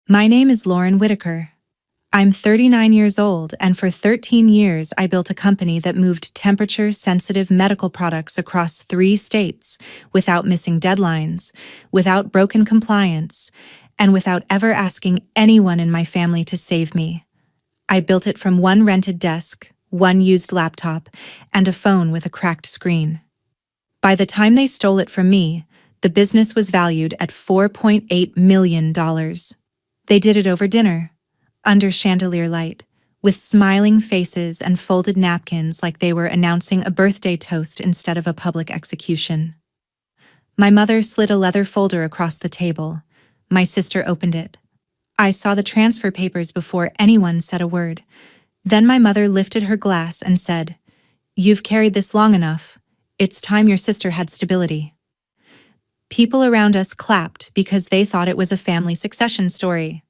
My name is Lauren Whitaker. I'm 39 years old, and for 13 years I built a company that moved temperature-sensitive medical products across 3 states without missing deadlines, without broken compliance, and without ever asking anyone in my family to save me. I built it from one rented desk, one used laptop, and a phone with a cracked screen. By the time they stole it from me, the business was valued at $4.8 million. They did it over dinner, under chandelier light, with smiling faces and folded napkins like they were announcing a birthday toast instead of a public execution. My mother slid a leather folder across the table. My sister opened it. I saw the transfer papers before anyone said a word. Then my mother lifted her glass and said, "You've carried this long enough. It's time your sister had stability." People around us clapped because they thought it was a family succession story.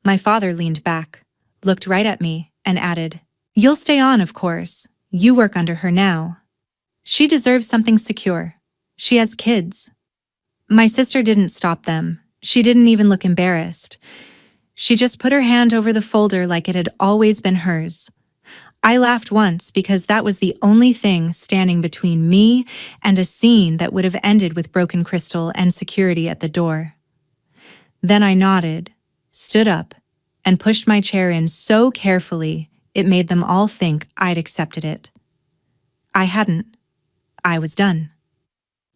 My father leaned back, looked right at me, and added, "You'll stay on, of course. You work under her now. She deserves something secure. She has kids." My sister didn't stop them. She didn't even look embarrassed. She just put her hand over the folder like it had always been hers. I laughed once because that was the only thing standing between me and a scene that would have ended with broken crystal and security at the door. Then I nodded, stood up, and pushed my chair in so carefully it made them all think I'd accepted it. I hadn't. I was done.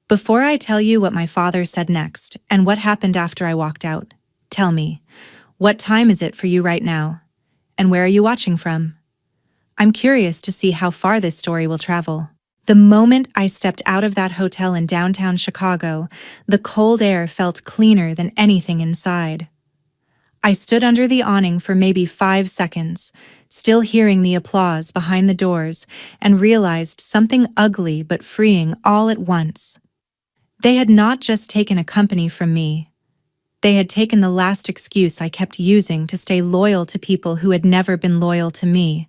Before I tell you what my father said next and what happened after I walked out, tell me, what time is it for you right now? And where are you watching from? I'm curious to see how far this story will travel. The moment I stepped out of that hotel in downtown Chicago, the cold air felt cleaner than anything inside. I stood under the awning for maybe 5 seconds, still hearing the applause behind the doors, and realized something ugly but freeing all at once. They had not just taken a company from me. They had taken the last excuse I kept using to stay loyal to people who had never been loyal to me.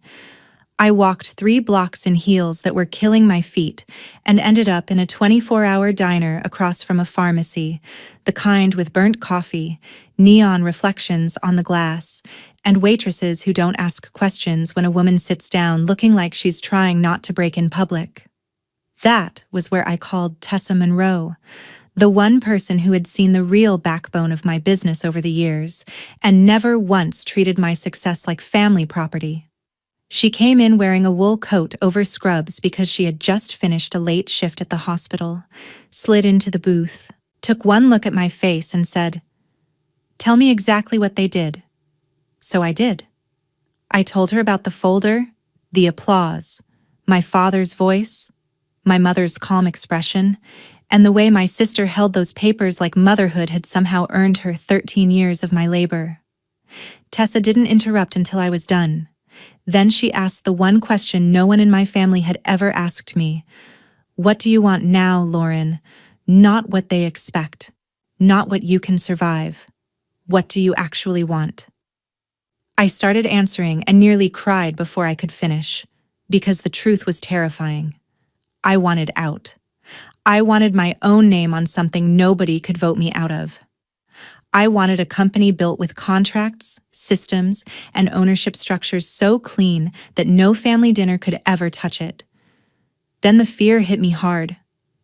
I walked 3 blocks in heels that were killing my feet and ended up in a 24-hour diner across from a pharmacy, the kind with burnt coffee, neon reflections on the glass, and waitresses who don't ask questions when a woman sits down looking like she's trying not to break in public. That was where I called Tessa Monroe, the one person who had seen the real backbone of my business over the years and never once treated my success like family property. She came in wearing a wool coat over scrubs because she had just finished a late shift at the hospital, slid into the booth, took one look at my face and said, "Tell me exactly what they did." So I did. I told her about the folder, the applause, my father's voice, my mother's calm expression, and the way my sister held those papers like motherhood had somehow earned her 13 years of my labor. Tessa didn't interrupt until I was done. Then she asked the one question no one in my family had ever asked me. "What do you want now, Lauren? Not what they expect. Not what you can survive. What do you actually want?" I started answering and nearly cried before I could finish, because the truth was terrifying. I wanted out. I wanted my own name on something nobody could vote me out of. I wanted a company built with contracts, systems, and ownership structures so clean that no family dinner could ever touch it. Then the fear hit me hard.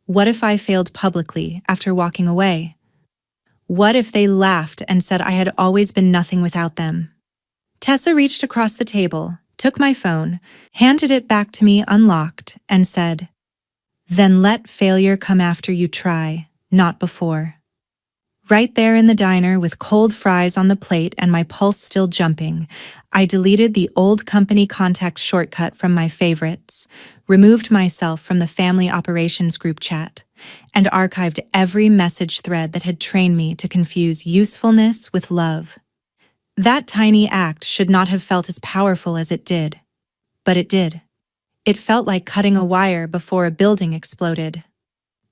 What if I failed publicly after walking away? What if they laughed and said I had always been nothing without them? Tessa reached across the table, took my phone, handed it back to me unlocked, and said, "Then let failure come after you try, not before." Right there in the diner with cold fries on the plate and my pulse still jumping, I deleted the old company contact shortcut from my favorites, removed myself from the family operations group chat, and archived every message thread that had trained me to confuse usefulness with love. That tiny act should not have felt as powerful as it did, but it did. It felt like cutting a wire before a building exploded.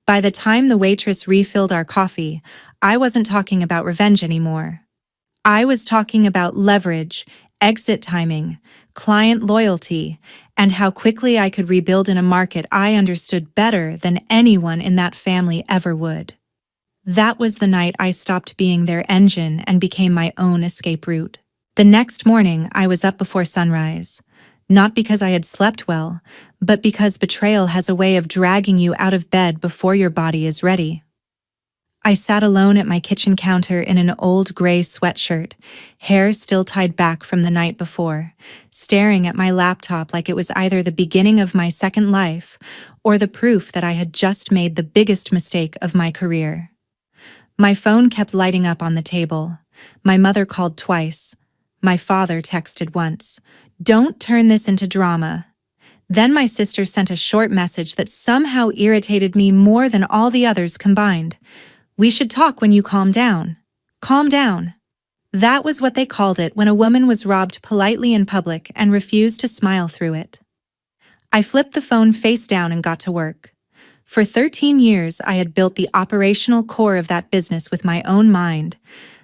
By the time the waitress refilled our coffee, I wasn't talking about revenge anymore. I was talking about leverage, exit timing, client loyalty, and how quickly I could rebuild in a market I understood better than anyone in that family ever would. That was the night I stopped being their engine and became my own escape route. The next morning, I was up before sunrise. Not because I had slept well, but because betrayal has a way of dragging you out of bed before your body is ready. I sat alone at my kitchen counter in an old gray sweatshirt, hair still tied back from the night before, staring at my laptop like it was either the beginning of my second life or the proof that I had just made the biggest mistake of my career. My phone kept lighting up on the table. My mother called twice. My father texted once. "Don't turn this into drama." Then my sister sent a short message that somehow irritated me more than all the others combined. "We should talk when you calm down." Calm down. That was what they called it when a woman was robbed politely in public and refused to smile through it. I flipped the phone face down and got to work. For 13 years, I had built the operational core of that business with my own mind.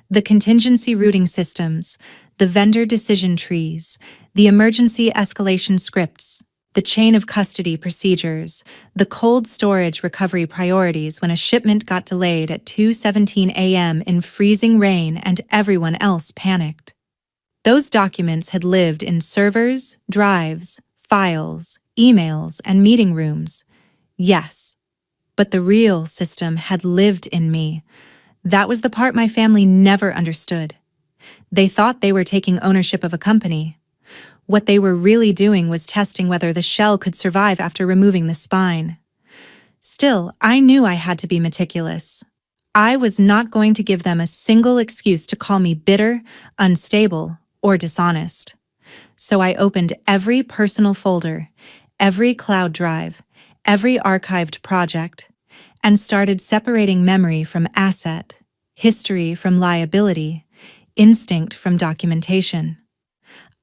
The contingency routing systems, the vendor decision trees, the emergency escalation scripts, the chain of custody procedures, the cold storage recovery priorities when a shipment got delayed at 2:17 a.m. in freezing rain and everyone else panicked. Those documents had lived in servers, drives, files, emails, and meeting rooms. Yes, but the real system had lived in me. That was the part my family never understood. They thought they were taking ownership of a company. What they were really doing was testing whether the shell could survive after removing the spine. Still, I knew I had to be meticulous. I was not going to give them a single excuse to call me bitter, unstable, or dishonest. So I opened every personal folder, every cloud drive, every archived project, and started separating memory from asset, history from liability, instinct from documentation.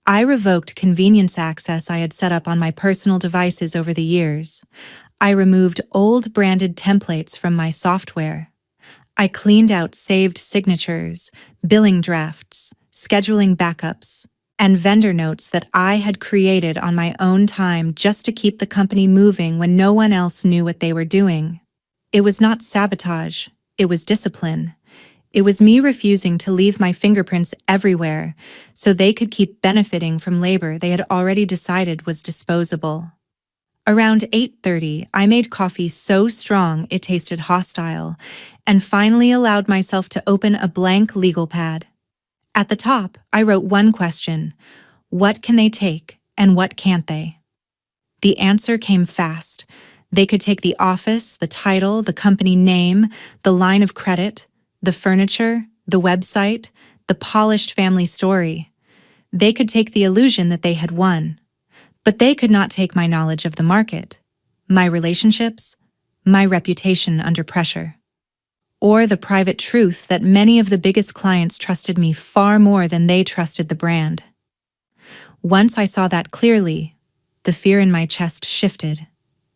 I revoked convenience access I had set up on my personal devices over the years. I removed old branded templates from my software. I cleaned out saved signatures, billing drafts, scheduling backups, and vendor notes that I had created on my own time just to keep the company moving when no one else knew what they were doing. It was not sabotage, it was discipline. It was me refusing to leave my fingerprints everywhere so they could keep benefiting from labor they had already decided was disposable. Around 8:30, I made coffee so strong it tasted hostile and finally allowed myself to open a blank legal pad. At the top, I wrote one question: what can they take and what can't they? The answer came fast. They could take the office, the title, the company name, the line of credit, the furniture, the website, the polished family story. They could take the illusion that they had won. But they could not take my knowledge of the market, my relationships, my reputation under pressure, or the private truth that many of the biggest clients trusted me far more than they trusted the brand. Once I saw that clearly, the fear in my chest shifted.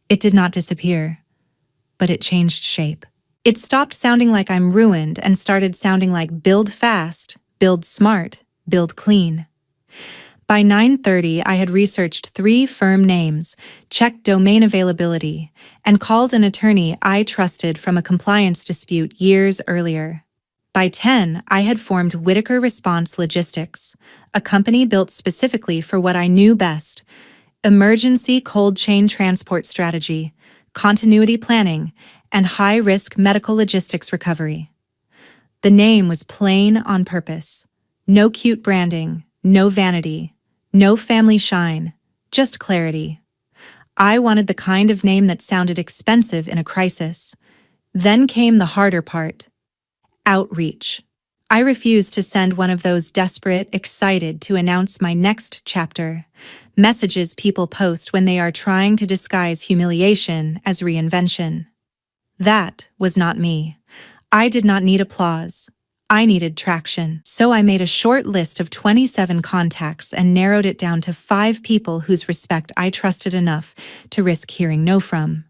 It did not disappear, but it changed shape. It stopped sounding like I'm ruined and started sounding like build fast, build smart, build clean. By 9:30, I had researched 3 firm names, checked domain availability, and called an attorney I trusted from a compliance dispute years earlier. By 10, I had formed Whitaker Response Logistics, a company built specifically for what I knew best: emergency cold chain transport strategy, continuity planning, and high-risk medical logistics recovery. The name was plain on purpose. No cute branding, no vanity, no family shine, just clarity. I wanted the kind of name that sounded expensive in a crisis. Then came the harder part: outreach. I refused to send one of those desperate, excited to announce my next chapter messages people post when they are trying to disguise humiliation as reinvention. That was not me. I did not need applause. I needed traction. So I made a short list of 27 contacts and narrowed it down to 5 people whose respect I trusted enough to risk hearing no from.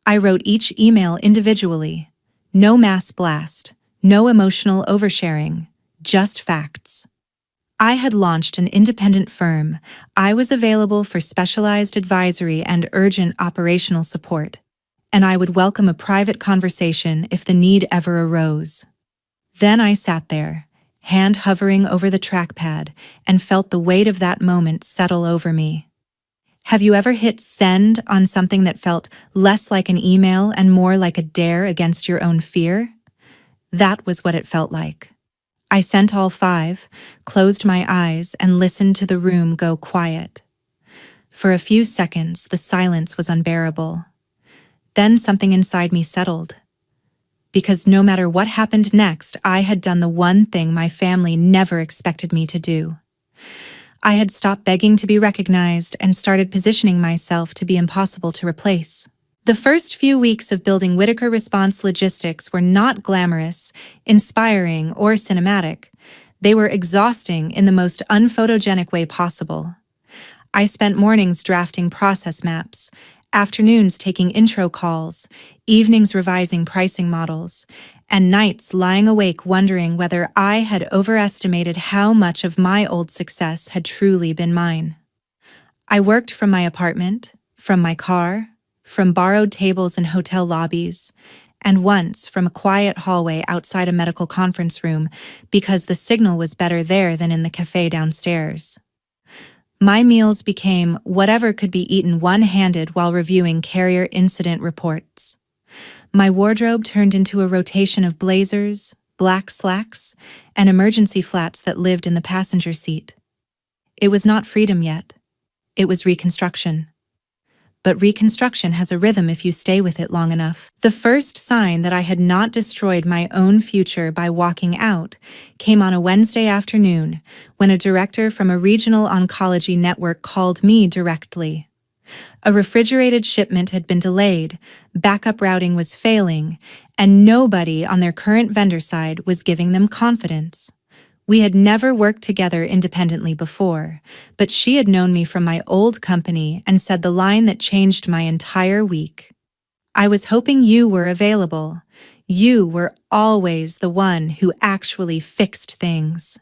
I wrote each email individually. No mass blast, no emotional oversharing, just facts. I had launched an independent firm. I was available for specialized advisory and urgent operational support. and I would welcome a private conversation if the need ever arose. Then I sat there, hand hovering over the trackpad, and felt the weight of that moment settle over me. Have you ever hit send on something that felt less like an email and more like a dare against your own fear? That was what it felt like. I sent all 5, closed my eyes, and listened to the room go quiet. For a few seconds, the silence was unbearable. Then something inside me settled. Because no matter what happened next, I had done the one thing my family never expected me to do. I had stopped begging to be recognized and started positioning myself to be impossible to replace. The first few weeks of building Whitaker Response Logistics were not glamorous, inspiring, or cinematic. They were exhausting in the most unphotogenic way possible. I spent mornings drafting process maps, afternoons taking intro calls, evenings revising pricing models, and nights lying awake wondering whether I had overestimated how much of my old success had truly been mine. I worked from my apartment, from my car, from borrowed tables in hotel lobbies, and once from a quiet hallway outside a medical conference room because the signal was better there than in the cafe downstairs. My meals became whatever could be eaten one-handed while reviewing carrier incident reports. My wardrobe turned into a rotation of blazers, black slacks, and emergency flats that lived in the passenger seat. It was not freedom yet. It was reconstruction. But reconstruction has a rhythm if you stay with it long enough. The first sign that I had not destroyed my own future by walking out came on a Wednesday afternoon when a director from a regional oncology network called me directly. A refrigerated shipment had been delayed, backup routing was failing, and nobody on their current vendor side was giving them confidence. We had never worked together independently before, but she had known me from my old company and said the line that changed my entire week. I was hoping you were available. You were always the one who actually fixed things.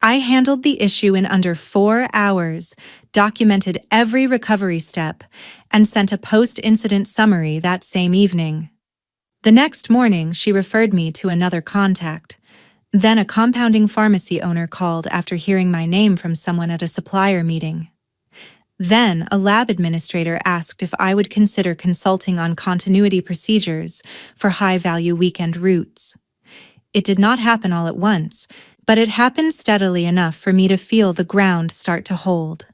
I handled the issue in under 4 hours, documented every recovery step, and sent a post-incident summary that same evening. The next morning, she referred me to another contact. Then a compounding pharmacy owner called after hearing my name from someone at a supplier meeting. Then a lab administrator asked if I would consider consulting on continuity procedures for high-value weekend routes. It did not happen all at once, but it happened steadily enough for me to feel the ground start to hold.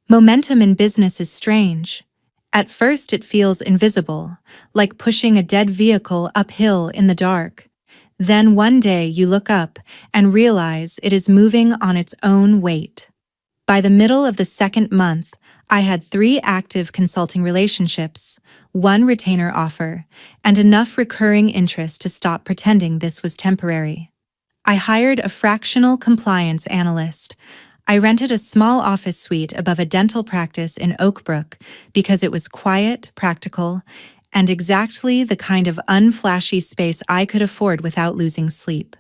Momentum in business is strange. At first it feels invisible, like pushing a dead vehicle uphill in the dark. Then one day you look up and realize it is moving on its own weight. By the middle of the second month, I had 3 active consulting relationships, 1 retainer offer, and enough recurring interest to stop pretending this was temporary. I hired a fractional compliance analyst. I rented a small office suite above a dental practice in Oak Brook because it was quiet, practical, and exactly the kind of unflashy space I could afford without losing sleep.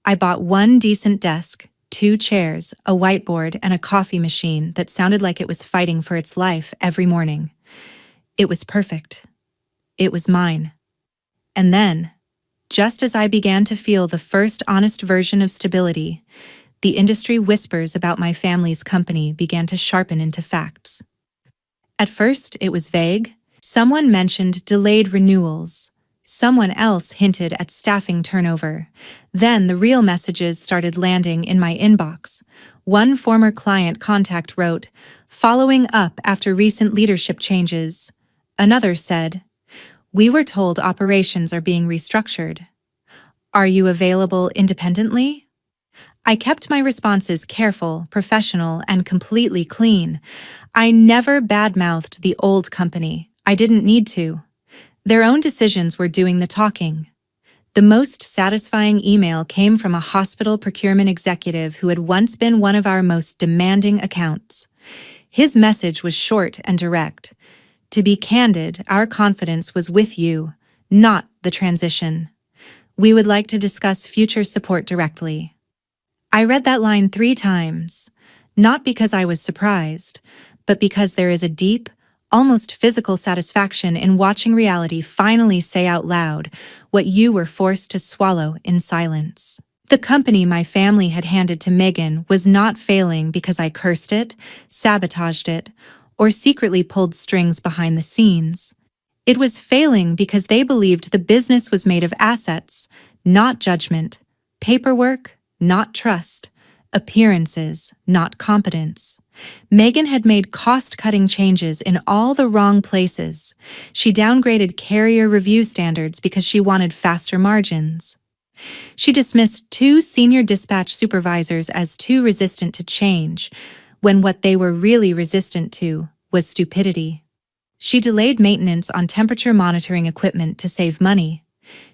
I bought 1 decent desk, 2 chairs, a whiteboard, and a coffee machine that sounded like it was fighting for its life every morning. It was perfect. It was mine. And then, just as I began to feel the first honest version of stability, the industry whispers about my family's company began to sharpen into facts. At first, it was vague. Someone mentioned delayed renewals. Someone else hinted at staffing turnover. Then the real messages started landing in my inbox. One former client contact wrote, "Following up after recent leadership changes." Another said, "We were told operations are being restructured. Are you available independently?" I kept my responses careful, professional, and completely clean. I never badmouthed the old company. I didn't need to. Their own decisions were doing the talking. The most satisfying email came from a hospital procurement executive who had once been one of our most demanding accounts. His message was short and direct. To be candid, our confidence was with you, not the transition. We would like to discuss future support directly. I read that line 3 times, not because I was surprised, but because there is a deep, almost physical satisfaction in watching reality finally say out loud what you were forced to swallow in silence. The company my family had handed to Megan was not failing because I cursed it, sabotaged it, or secretly pulled strings behind the scenes. It was failing because they believed the business was made of assets, not judgment, paperwork, not trust, appearances, not competence. Megan had made cost-cutting changes in all the wrong places. She downgraded carrier review standards because she wanted faster margins. She dismissed 2 senior dispatch supervisors as too resistant to change, when what they were really resistant to was stupidity. She delayed maintenance on temperature monitoring equipment to save money.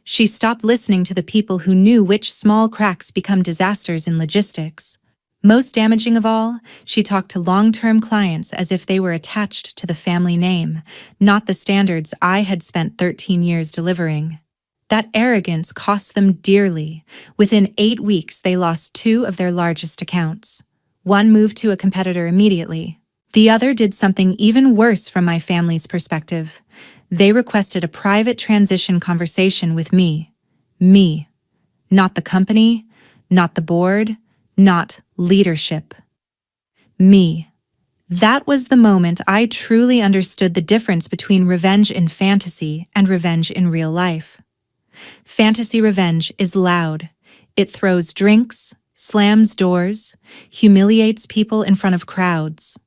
She stopped listening to the people who knew which small cracks become disasters in logistics. Most damaging of all, she talked to long-term clients as if they were attached to the family name, not the standards I had spent 13 years delivering. That arrogance cost them dearly. Within 8 weeks, they lost 2 of their largest accounts. One moved to a competitor immediately. The other did something even worse from my family's perspective. They requested a private transition conversation with me. Me. Not the company, not the board, not leadership. Me. That was the moment I truly understood the difference between revenge in fantasy and revenge in real life. Fantasy revenge is loud. It throws drinks, slams doors, humiliates people in front of crowds.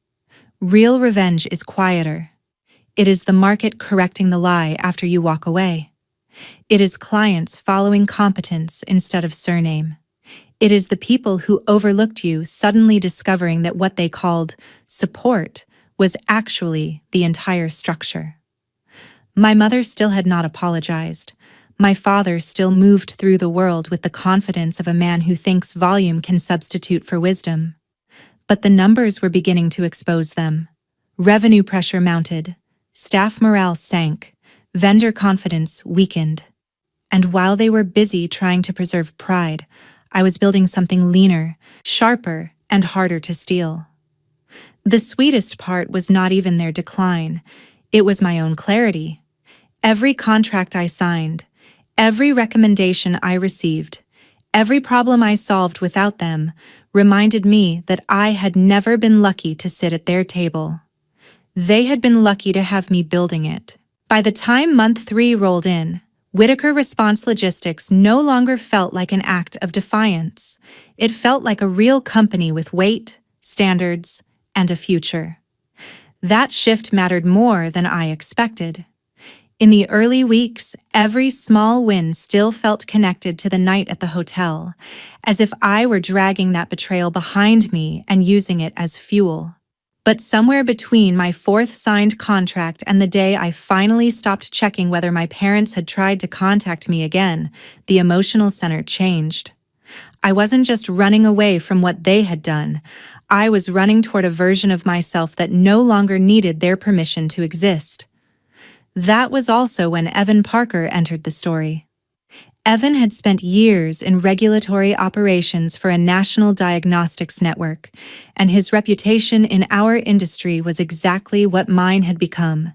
Real revenge is quieter. It is the market correcting the lie after you walk away. It is clients following competence instead of surname. It is the people who overlooked you suddenly discovering that what they called support was actually the entire structure. My mother still had not apologized. My father still moved through the world with the confidence of a man who thinks volume can substitute for wisdom. But the numbers were beginning to expose them. Revenue pressure mounted. Staff morale sank. Vendor confidence weakened. And while they were busy trying to preserve pride, I was building something leaner, sharper, and harder to steal. The sweetest part was not even their decline. It was my own clarity. Every contract I signed, every recommendation I received, every problem I solved without them reminded me that I had never been lucky to sit at their table. They had been lucky to have me building it. By the time month 3 rolled in, Whitaker Response Logistics no longer felt like an act of defiance. It felt like a real company with weight, standards, and a future. That shift mattered more than I expected. In the early weeks, every small win still felt connected to the night at the hotel, as if I were dragging that betrayal behind me and using it as fuel. But somewhere between my 4th signed contract and the day I finally stopped checking whether my parents had tried to contact me again, the emotional center changed. I wasn't just running away from what they had done. I was running toward a version of myself that no longer needed their permission to exist. That was also when Evan Parker entered the story. Evan had spent years in regulatory operations for a national diagnostics network, and his reputation in our industry was exactly what mine had become: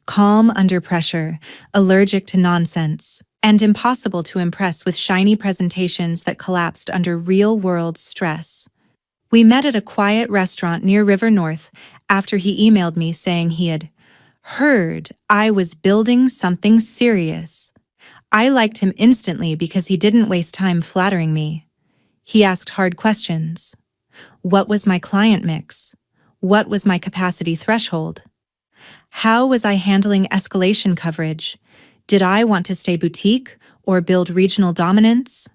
calm under pressure, allergic to nonsense, and impossible to impress with shiny presentations that collapsed under real-world stress. We met at a quiet restaurant near River North after he emailed me saying he had heard I was building something serious. I liked him instantly because he didn't waste time flattering me. He asked hard questions. What was my client mix? What was my capacity threshold? How was I handling escalation coverage? Did I want to stay boutique or build regional dominance?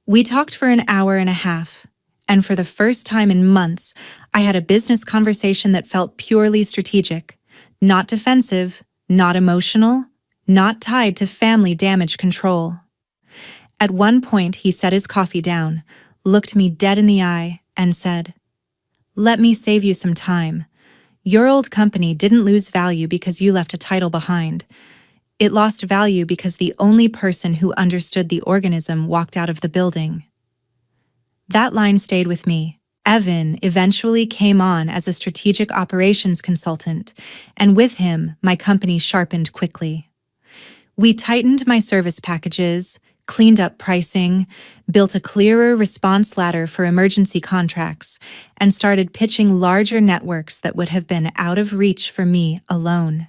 We talked for an hour and a half, and for the first time in months, I had a business conversation that felt purely strategic, not defensive, not emotional, not tied to family damage control. At one point, he set his coffee down, looked me dead in the eye, and said, "Let me save you some time. Your old company didn't lose value because you left a title behind. It lost value because the only person who understood the organism walked out of the building." That line stayed with me. Evan eventually came on as a strategic operations consultant, and with him, my company sharpened quickly. We tightened my service packages, cleaned up pricing, built a clearer response ladder for emergency contracts, and started pitching larger networks that would have been out of reach for me alone.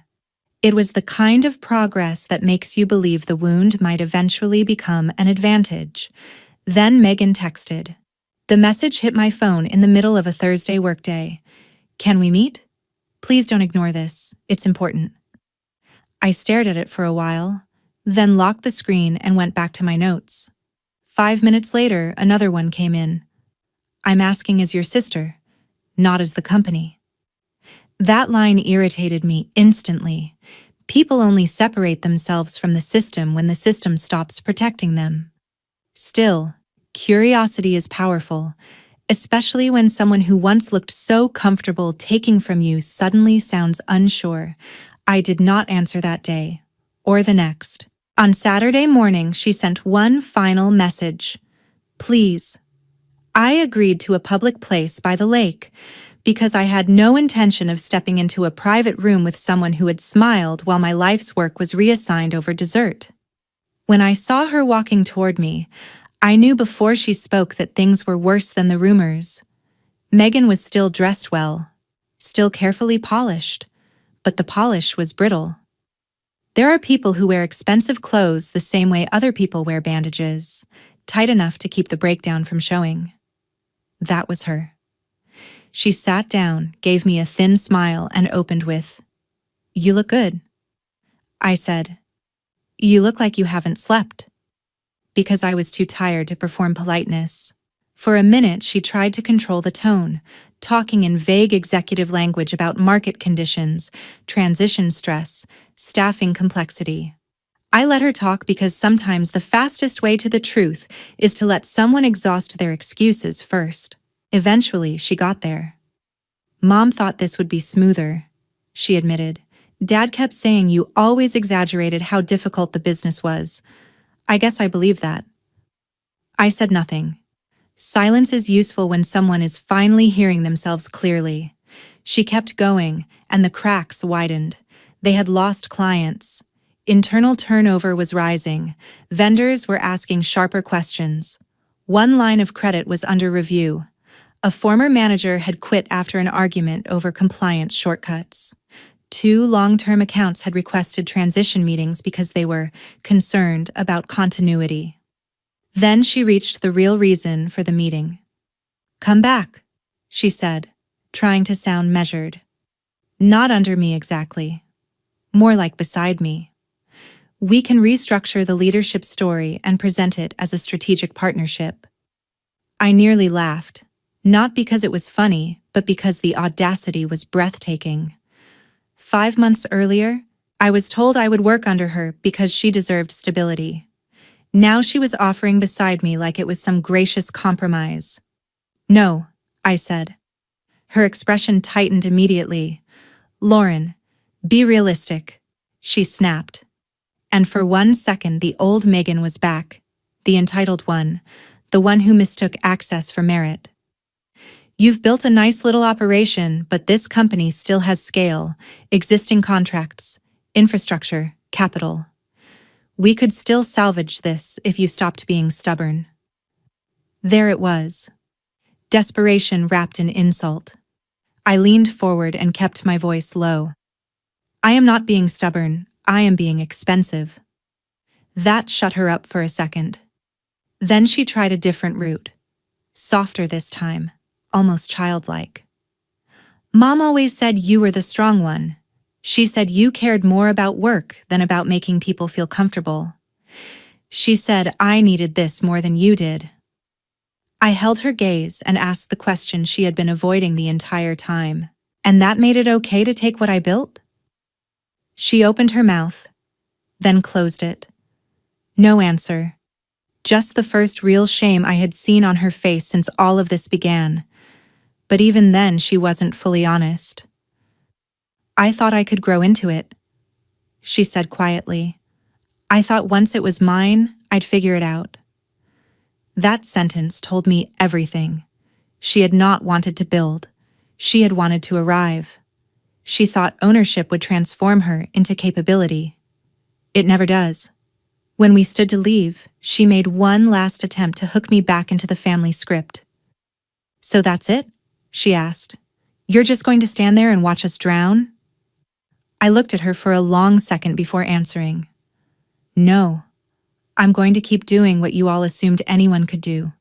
It was the kind of progress that makes you believe the wound might eventually become an advantage. Then Megan texted. The message hit my phone in the middle of a Thursday workday. Can we meet? Please don't ignore this. It's important. I stared at it for a while, then locked the screen and went back to my notes. 5 minutes later, another one came in. I'm asking as your sister, not as the company. That line irritated me instantly. People only separate themselves from the system when the system stops protecting them. Still, curiosity is powerful, especially when someone who once looked so comfortable taking from you suddenly sounds unsure. I did not answer that day, or the next. On Saturday morning, she sent one final message. Please. I agreed to a public place by the lake because I had no intention of stepping into a private room with someone who had smiled while my life's work was reassigned over dessert. When I saw her walking toward me, I knew before she spoke that things were worse than the rumors. Megan was still dressed well, still carefully polished, but the polish was brittle. There are people who wear expensive clothes the same way other people wear bandages, tight enough to keep the breakdown from showing. That was her. She sat down, gave me a thin smile, and opened with, You look good. I said, You look like you haven't slept. Because I was too tired to perform politeness. For a minute, she tried to control the tone, talking in vague executive language about market conditions, transition stress, staffing complexity. I let her talk because sometimes the fastest way to the truth is to let someone exhaust their excuses first. Eventually, she got there. Mom thought this would be smoother, she admitted. Dad kept saying you always exaggerated how difficult the business was. I guess I believe that. I said nothing. Silence is useful when someone is finally hearing themselves clearly. She kept going, and the cracks widened. They had lost clients. Internal turnover was rising. Vendors were asking sharper questions. One line of credit was under review. A former manager had quit after an argument over compliance shortcuts. 2 long-term accounts had requested transition meetings because they were concerned about continuity. Then she reached the real reason for the meeting. Come back, she said, trying to sound measured. Not under me exactly. More like beside me. We can restructure the leadership story and present it as a strategic partnership. I nearly laughed, not because it was funny, but because the audacity was breathtaking. 5 months earlier, I was told I would work under her because she deserved stability. Now she was offering beside me like it was some gracious compromise. No, I said. Her expression tightened immediately. Lauren, be realistic, she snapped. And for 1 second the old Megan was back, the entitled one, the one who mistook access for merit. You've built a nice little operation, but this company still has scale, existing contracts, infrastructure, capital. We could still salvage this if you stopped being stubborn. There it was. Desperation wrapped in insult. I leaned forward and kept my voice low. I am not being stubborn, I am being expensive. That shut her up for a second. Then she tried a different route. Softer this time. Almost childlike. Mom always said you were the strong one. She said you cared more about work than about making people feel comfortable. She said I needed this more than you did. I held her gaze and asked the question she had been avoiding the entire time. And that made it okay to take what I built? She opened her mouth, then closed it. No answer. Just the first real shame I had seen on her face since all of this began. But even then, she wasn't fully honest. I thought I could grow into it, she said quietly. I thought once it was mine, I'd figure it out. That sentence told me everything. She had not wanted to build. She had wanted to arrive. She thought ownership would transform her into capability. It never does. When we stood to leave, she made one last attempt to hook me back into the family script. "So that's it?" she asked. "You're just going to stand there and watch us drown?" I looked at her for a long second before answering. "No, I'm going to keep doing what you all assumed anyone could do."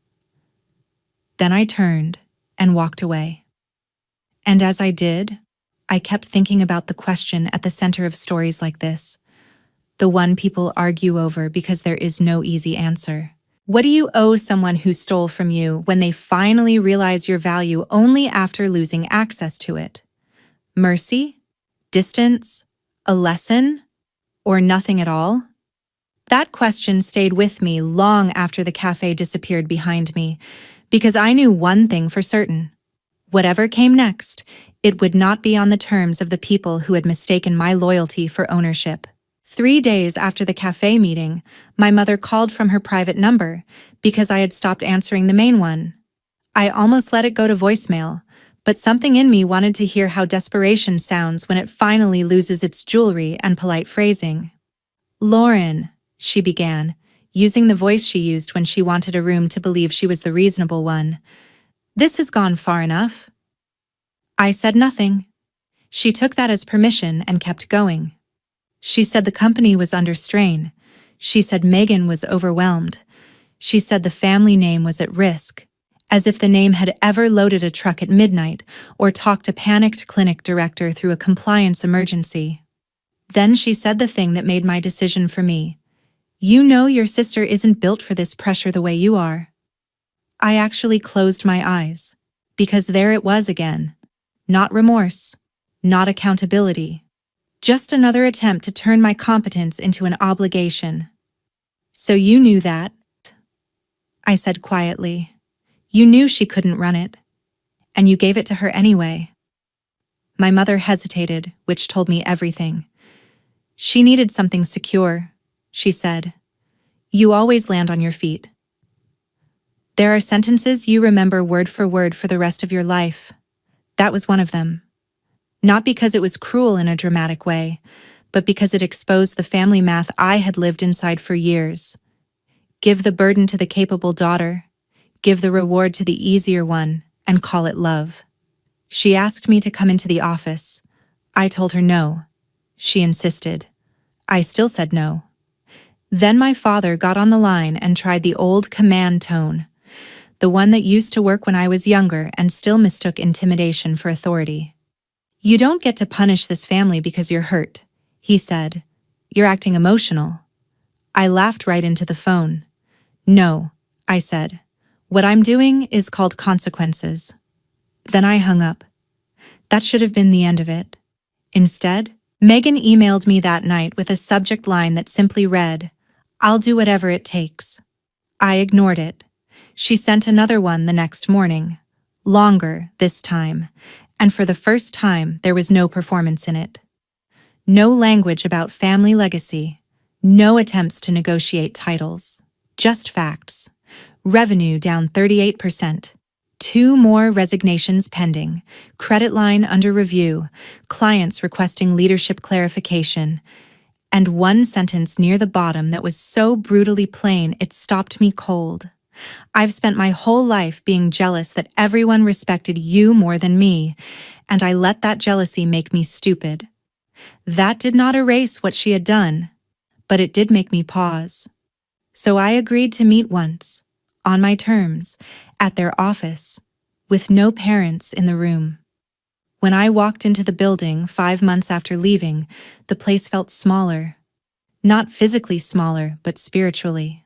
Then I turned and walked away. And as I did, I kept thinking about the question at the center of stories like this, the one people argue over because there is no easy answer. What do you owe someone who stole from you when they finally realize your value only after losing access to it? Mercy? Distance? A lesson? Or nothing at all? That question stayed with me long after the cafe disappeared behind me, because I knew one thing for certain. Whatever came next, it would not be on the terms of the people who had mistaken my loyalty for ownership. 3 days after the cafe meeting, my mother called from her private number because I had stopped answering the main one. I almost let it go to voicemail, but something in me wanted to hear how desperation sounds when it finally loses its jewelry and polite phrasing. "Lauren," she began, using the voice she used when she wanted a room to believe she was the reasonable one. "This has gone far enough." I said nothing. She took that as permission and kept going. She said the company was under strain. She said Megan was overwhelmed. She said the family name was at risk, as if the name had ever loaded a truck at midnight or talked a panicked clinic director through a compliance emergency. Then she said the thing that made my decision for me. "You know your sister isn't built for this pressure the way you are." I actually closed my eyes, because there it was again. Not remorse, not accountability. Just another attempt to turn my competence into an obligation. "So you knew that," I said quietly. "You knew she couldn't run it, and you gave it to her anyway." My mother hesitated, which told me everything. "She needed something secure," she said. "You always land on your feet. There are sentences you remember word for the rest of your life. That was one of them. Not because it was cruel in a dramatic way, but because it exposed the family math I had lived inside for years. Give the burden to the capable daughter, give the reward to the easier one, and call it love. She asked me to come into the office. I told her no. She insisted. I still said no. Then my father got on the line and tried the old command tone, the one that used to work when I was younger and still mistook intimidation for authority. "You don't get to punish this family because you're hurt," he said. "You're acting emotional." I laughed right into the phone. "No," I said. "What I'm doing is called consequences." Then I hung up. That should have been the end of it. Instead, Megan emailed me that night with a subject line that simply read, "I'll do whatever it takes." I ignored it. She sent another one the next morning. Longer, this time, and for the first time there was no performance in it. No language about family legacy. No attempts to negotiate titles. Just facts. Revenue down 38%. 2 more resignations pending. Credit line under review. Clients requesting leadership clarification. And one sentence near the bottom that was so brutally plain it stopped me cold. "I've spent my whole life being jealous that everyone respected you more than me, and I let that jealousy make me stupid." That did not erase what she had done, but it did make me pause. So I agreed to meet once, on my terms, at their office, with no parents in the room. When I walked into the building 5 months after leaving, the place felt smaller. Not physically smaller, but spiritually.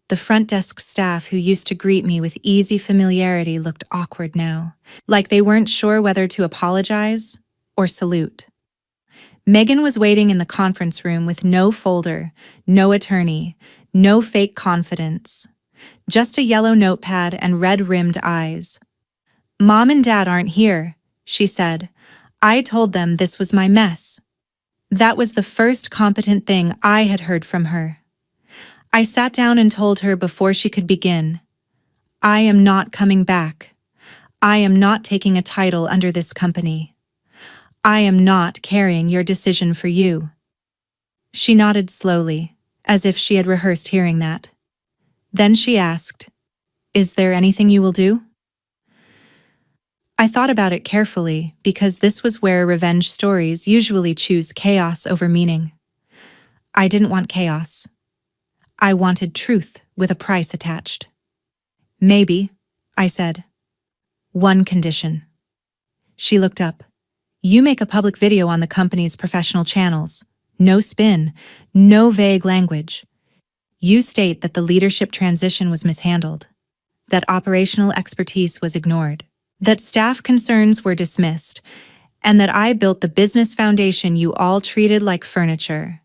The front desk staff who used to greet me with easy familiarity looked awkward now, like they weren't sure whether to apologize or salute. Megan was waiting in the conference room with no folder, no attorney, no fake confidence. Just a yellow notepad and red-rimmed eyes. "Mom and Dad aren't here," she said. "I told them this was my mess." That was the first competent thing I had heard from her. I sat down and told her before she could begin, "I am not coming back. I am not taking a title under this company. I am not carrying your decision for you." She nodded slowly, as if she had rehearsed hearing that. Then she asked, "Is there anything you will do?" I thought about it carefully because this was where revenge stories usually choose chaos over meaning. I didn't want chaos. I wanted truth with a price attached. "Maybe," I said. "One condition." She looked up. "You make a public video on the company's professional channels. No spin, no vague language. You state that the leadership transition was mishandled, that operational expertise was ignored, that staff concerns were dismissed, and that I built the business foundation you all treated like furniture.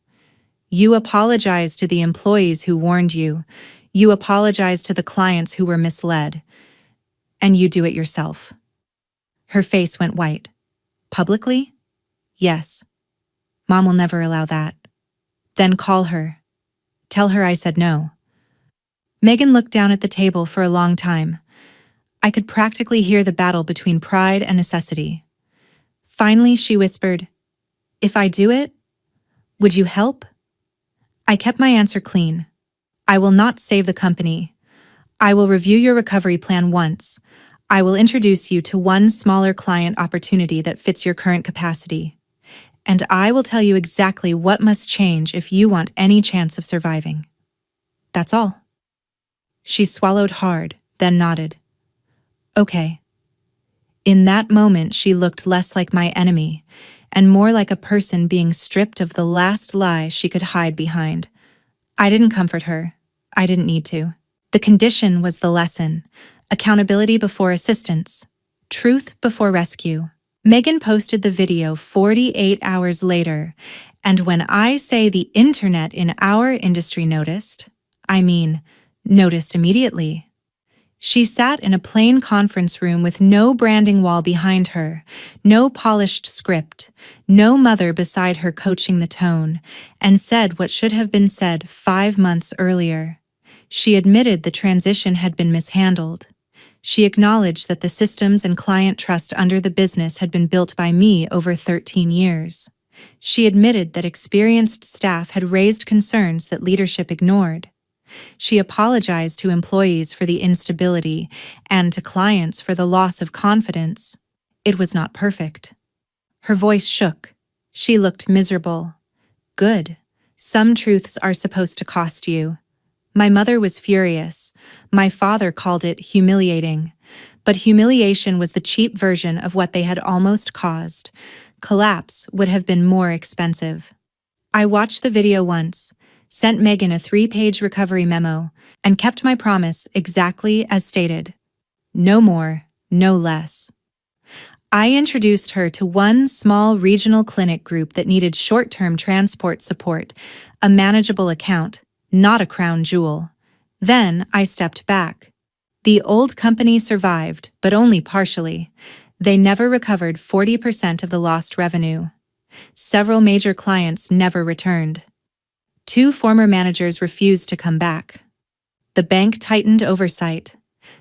You apologize to the employees who warned you. You apologize to the clients who were misled. And you do it yourself." Her face went white. "Publicly?" "Yes. Mom will never allow that." "Then call her. Tell her I said no." Megan looked down at the table for a long time. I could practically hear the battle between pride and necessity. Finally, she whispered, "If I do it, would you help?" I kept my answer clean. "I will not save the company. I will review your recovery plan once. I will introduce you to one smaller client opportunity that fits your current capacity. And I will tell you exactly what must change if you want any chance of surviving. That's all." She swallowed hard, then nodded. "Okay." In that moment, she looked less like my enemy and more like a person being stripped of the last lie she could hide behind. I didn't comfort her. I didn't need to. The condition was the lesson: accountability before assistance, truth before rescue. Megan posted the video 48 hours later, and when I say the internet in our industry noticed, I mean noticed immediately. She sat in a plain conference room with no branding wall behind her, no polished script, no mother beside her coaching the tone, and said what should have been said 5 months earlier. She admitted the transition had been mishandled. She acknowledged that the systems and client trust under the business had been built by me over 13 years. She admitted that experienced staff had raised concerns that leadership ignored. She apologized to employees for the instability and to clients for the loss of confidence. It was not perfect. Her voice shook. She looked miserable. Good. Some truths are supposed to cost you. My mother was furious. My father called it humiliating. But humiliation was the cheap version of what they had almost caused. Collapse would have been more expensive. I watched the video once, sent Megan a 3-page recovery memo, and kept my promise exactly as stated. No more, no less. I introduced her to one small regional clinic group that needed short-term transport support, a manageable account, not a crown jewel. Then I stepped back. The old company survived, but only partially. They never recovered 40% of the lost revenue. Several major clients never returned. 2 former managers refused to come back. The bank tightened oversight.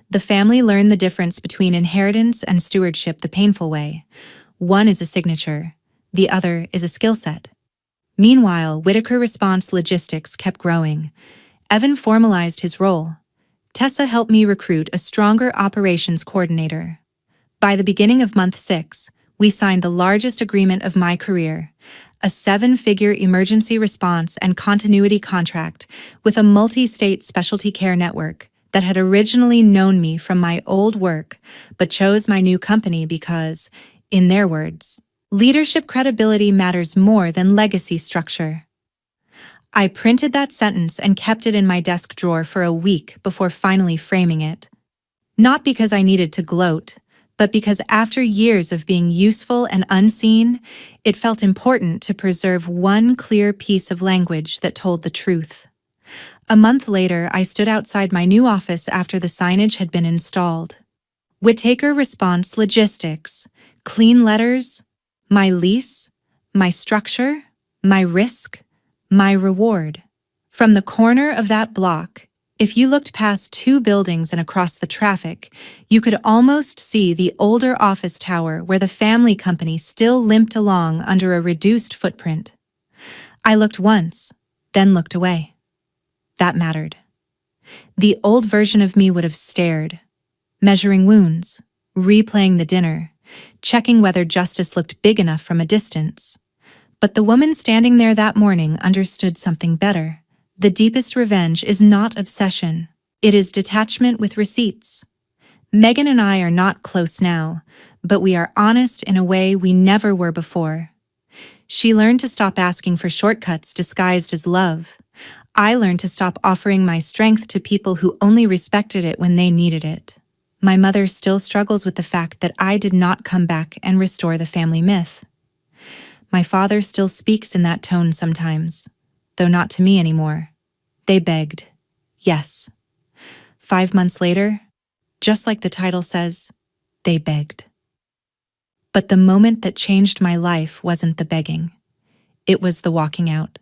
The family learned the difference between inheritance and stewardship the painful way. One is a signature, the other is a skill set. Meanwhile, Whitaker Response Logistics kept growing. Evan formalized his role. Tessa helped me recruit a stronger operations coordinator. By the beginning of month 6, we signed the largest agreement of my career, a 7-figure emergency response and continuity contract with a multi-state specialty care network that had originally known me from my old work but chose my new company because, in their words, leadership credibility matters more than legacy structure. I printed that sentence and kept it in my desk drawer for a week before finally framing it. Not because I needed to gloat, but because after years of being useful and unseen, it felt important to preserve one clear piece of language that told the truth. A month later, I stood outside my new office after the signage had been installed. Whitaker Response Logistics, clean letters, my lease, my structure, my risk, my reward. From the corner of that block, If you looked past two buildings and across the traffic, you could almost see the older office tower where the family company still limped along under a reduced footprint. I looked once, then looked away. That mattered. The old version of me would have stared, measuring wounds, replaying the dinner, checking whether justice looked big enough from a distance. But the woman standing there that morning understood something better. The deepest revenge is not obsession. It is detachment with receipts. Megan and I are not close now, but we are honest in a way we never were before. She learned to stop asking for shortcuts disguised as love. I learned to stop offering my strength to people who only respected it when they needed it. My mother still struggles with the fact that I did not come back and restore the family myth. My father still speaks in that tone sometimes, though not to me anymore. They begged. Yes. 5 months later, just like the title says, they begged. But the moment that changed my life wasn't the begging. It was the walking out.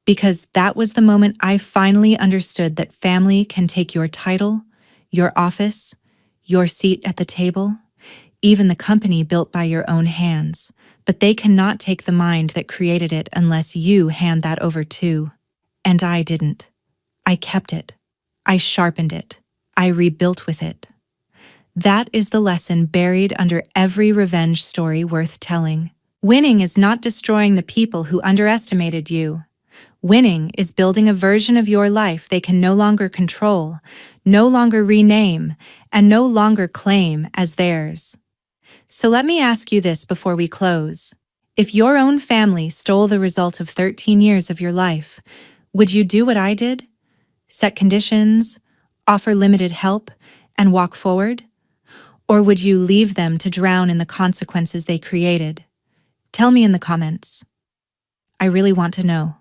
Because that was the moment I finally understood that family can take your title, your office, your seat at the table, even the company built by your own hands, but they cannot take the mind that created it unless you hand that over too. And I didn't. I kept it. I sharpened it. I rebuilt with it. That is the lesson buried under every revenge story worth telling. Winning is not destroying the people who underestimated you. Winning is building a version of your life they can no longer control, no longer rename, and no longer claim as theirs. So let me ask you this before we close. If your own family stole the result of 13 years of your life, would you do what I did? Set conditions, offer limited help, and walk forward? Or would you leave them to drown in the consequences they created? Tell me in the comments. I really want to know.